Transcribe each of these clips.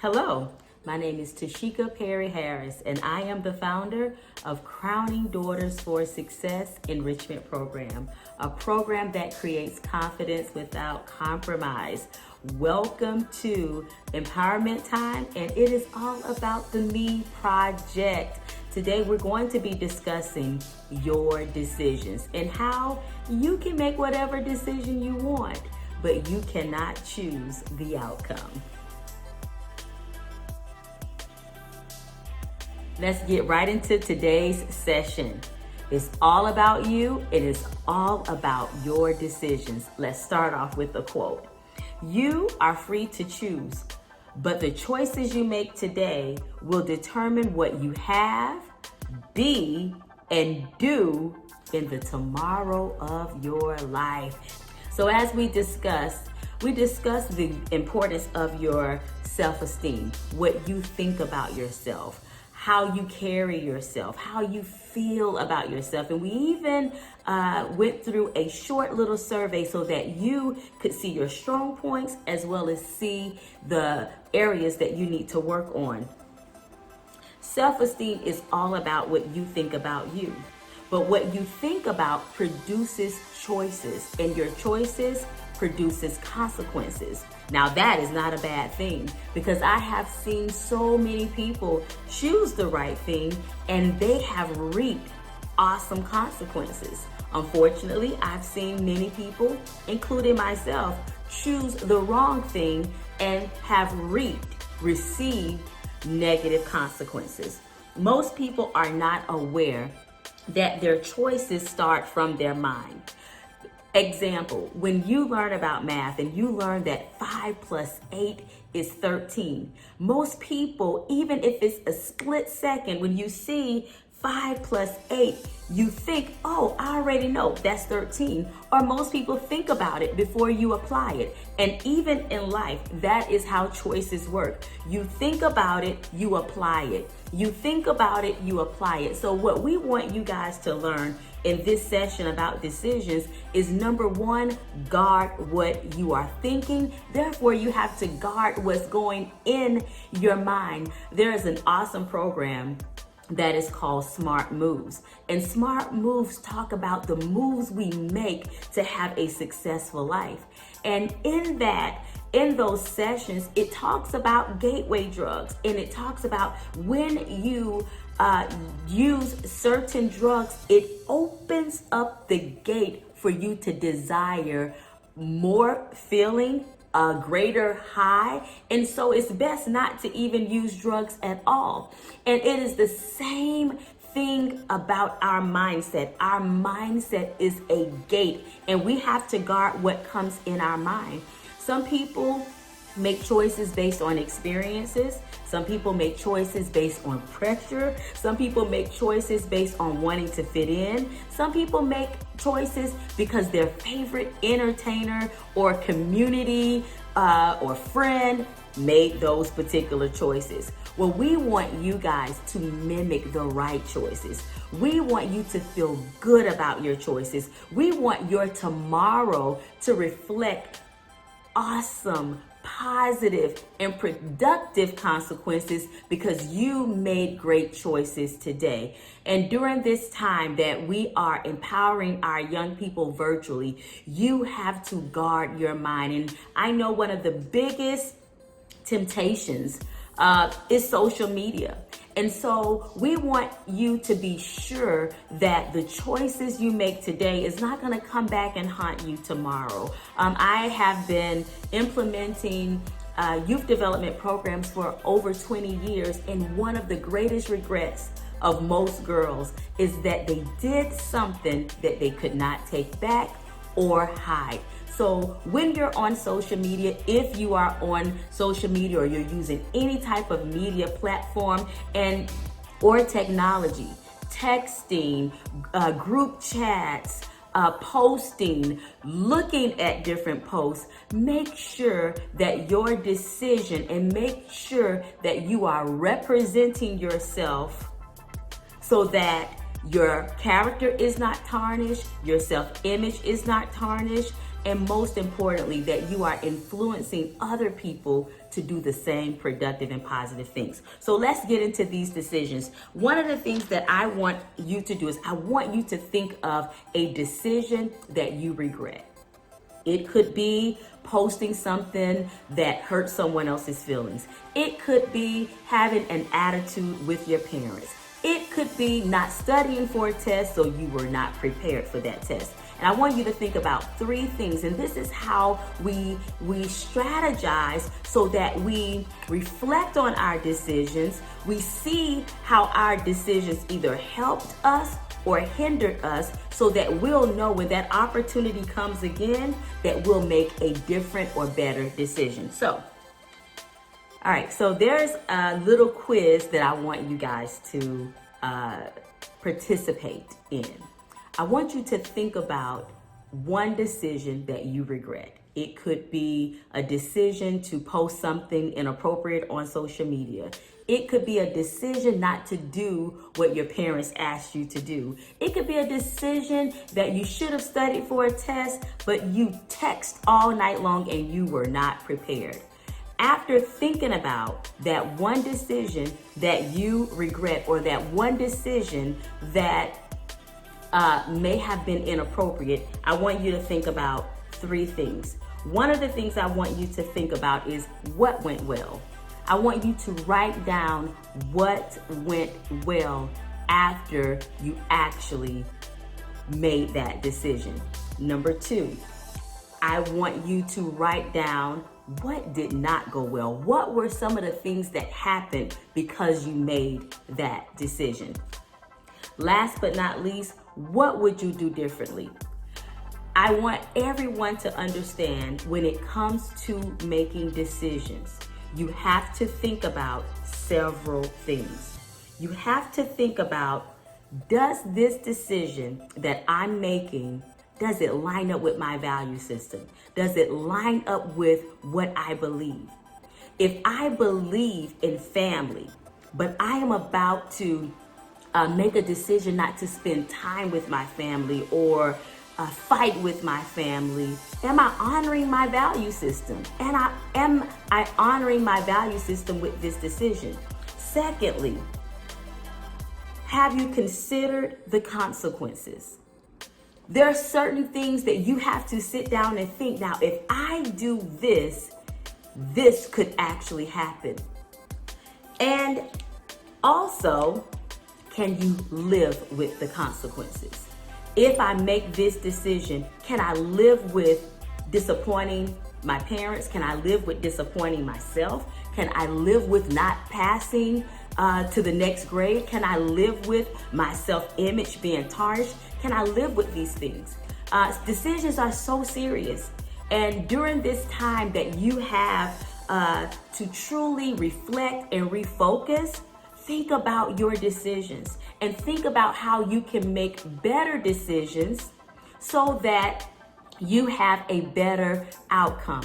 Hello, my name is Tashika Perry Harris, and I am the founder of Crowning Daughters for Success Enrichment Program, a program that creates confidence without compromise. Welcome to Empowerment Time, and it is all about the Me Project. Today, we're going to be discussing your decisions and how you can make whatever decision you want, but you cannot choose the outcome. Let's get right into today's session. It's all about you. It is all about your decisions. Let's start off with a quote. You are free to choose, but the choices you make today will determine what you have, be, and do in the tomorrow of your life. So as we discuss the importance of your self-esteem, what you think about yourself, how you carry yourself, how you feel about yourself. And we even went through a short little survey so that you could see your strong points as well as see the areas that you need to work on. Self-esteem is all about what you think about you. But what you think about produces choices, and your choices produces consequences. Now that is not a bad thing, because I have seen so many people choose the right thing and they have reaped awesome consequences. Unfortunately, I've seen many people, including myself, choose the wrong thing and have received negative consequences. Most people are not aware that their choices start from their mind. Example, when you learn about math and you learn that 5 plus 8 is 13, most people, even if it's a split second, when you see 5 plus 8, you think, oh, I already know that's 13. Or most people think about it before you apply it. And even in life, that is how choices work. You think about it, you apply it. You think about it, you apply it. So what we want you guys to learn in this session about decisions is, number one, guard what you are thinking. Therefore, you have to guard what's going in your mind. There is an awesome program that is called Smart Moves. And Smart Moves talk about the moves we make to have a successful life. And in those sessions, it talks about gateway drugs, and it talks about when you use certain drugs, it opens up the gate for you to desire more feeling, a greater high. And so it's best not to even use drugs at all. And it is the same thing about our mindset. Our mindset is a gate, and we have to guard what comes in our mind. Some people make choices based on experiences. Some people make choices based on pressure. Some people make choices based on wanting to fit in. Some people make choices because their favorite entertainer or community or friend made those particular choices. Well, we want you guys to mimic the right choices. We want you to feel good about your choices. We want your tomorrow to reflect awesome, positive, and productive consequences because you made great choices today. And during this time that we are empowering our young people virtually, you have to guard your mind. And I know one of the biggest temptations is social media. And so we want you to be sure that the choices you make today is not going to come back and haunt you tomorrow. I have been implementing youth development programs for over 20 years, and one of the greatest regrets of most girls is that they did something that they could not take back or hide. So when you're on social media, if you are on social media or you're using any type of media platform or technology, texting, group chats, posting, looking at different posts, make sure that your decision and make sure that you are representing yourself so that your character is not tarnished, your self-image is not tarnished, and most importantly, that you are influencing other people to do the same productive and positive things. So let's get into these decisions. One of the things that I want you to do is I want you to think of a decision that you regret. It could be posting something that hurt someone else's feelings. It could be having an attitude with your parents. It could be not studying for a test, so you were not prepared for that test. And I want you to think about 3 things, and this is how we strategize so that we reflect on our decisions. We see how our decisions either helped us or hindered us, so that we'll know when that opportunity comes again that we'll make a different or better decision. So, all right, so there's a little quiz that I want you guys to participate in. I want you to think about one decision that you regret. It could be a decision to post something inappropriate on social media. It could be a decision not to do what your parents asked you to do. It could be a decision that you should have studied for a test, but you text all night long and you were not prepared. After thinking about that one decision that you regret, or that one decision that may have been inappropriate, I want you to think about 3 things. One of the things I want you to think about is what went well. I want you to write down what went well after you actually made that decision. Number 2, I want you to write down what did not go well. What were some of the things that happened because you made that decision? Last but not least, what would you do differently? I want everyone to understand, when it comes to making decisions, you have to think about several things. You have to think about, does this decision that I'm making, does it line up with my value system? Does it line up with what I believe? If I believe in family, but I am about to make a decision not to spend time with my family or fight with my family, am I honoring my value system? And am I honoring my value system with this decision? Secondly, have you considered the consequences? There are certain things that you have to sit down and think, now, if I do this, this could actually happen. And also, can you live with the consequences? If I make this decision, can I live with disappointing my parents? Can I live with disappointing myself? Can I live with not passing to the next grade? Can I live with my self-image being tarnished? Can I live with these things? Decisions are so serious. And during this time that you have to truly reflect and refocus, think about your decisions and think about how you can make better decisions so that you have a better outcome.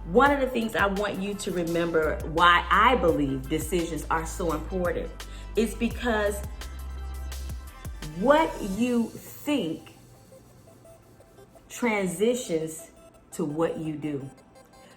One of the things I want you to remember why I believe decisions are so important is because what you think transitions to what you do.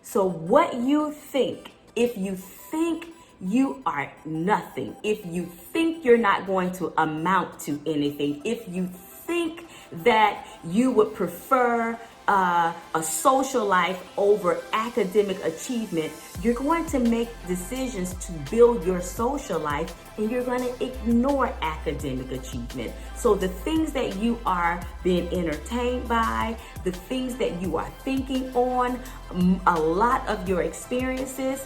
So what you think, if you think you are nothing, if you think you're not going to amount to anything, if you think that you would prefer a social life over academic achievement, you're going to make decisions to build your social life and you're going to ignore academic achievement. So the things that you are being entertained by, the things that you are thinking on, a lot of your experiences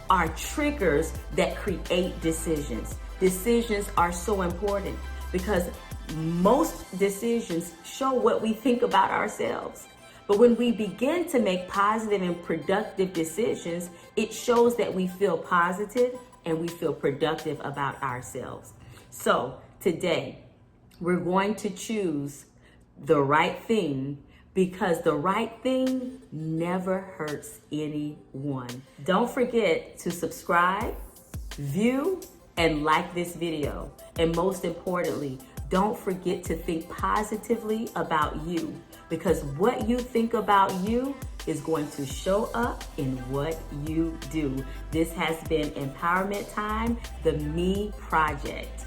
are triggers that create decisions. Decisions are so important because most decisions show what we think about ourselves. But when we begin to make positive and productive decisions, it shows that we feel positive and we feel productive about ourselves. So today, we're going to choose the right thing because the right thing never hurts anyone. Don't forget to subscribe, view, and like this video. And most importantly, Don't forget to think positively about you, because what you think about you is going to show up in what you do. This has been Empowerment Time, the Me Project.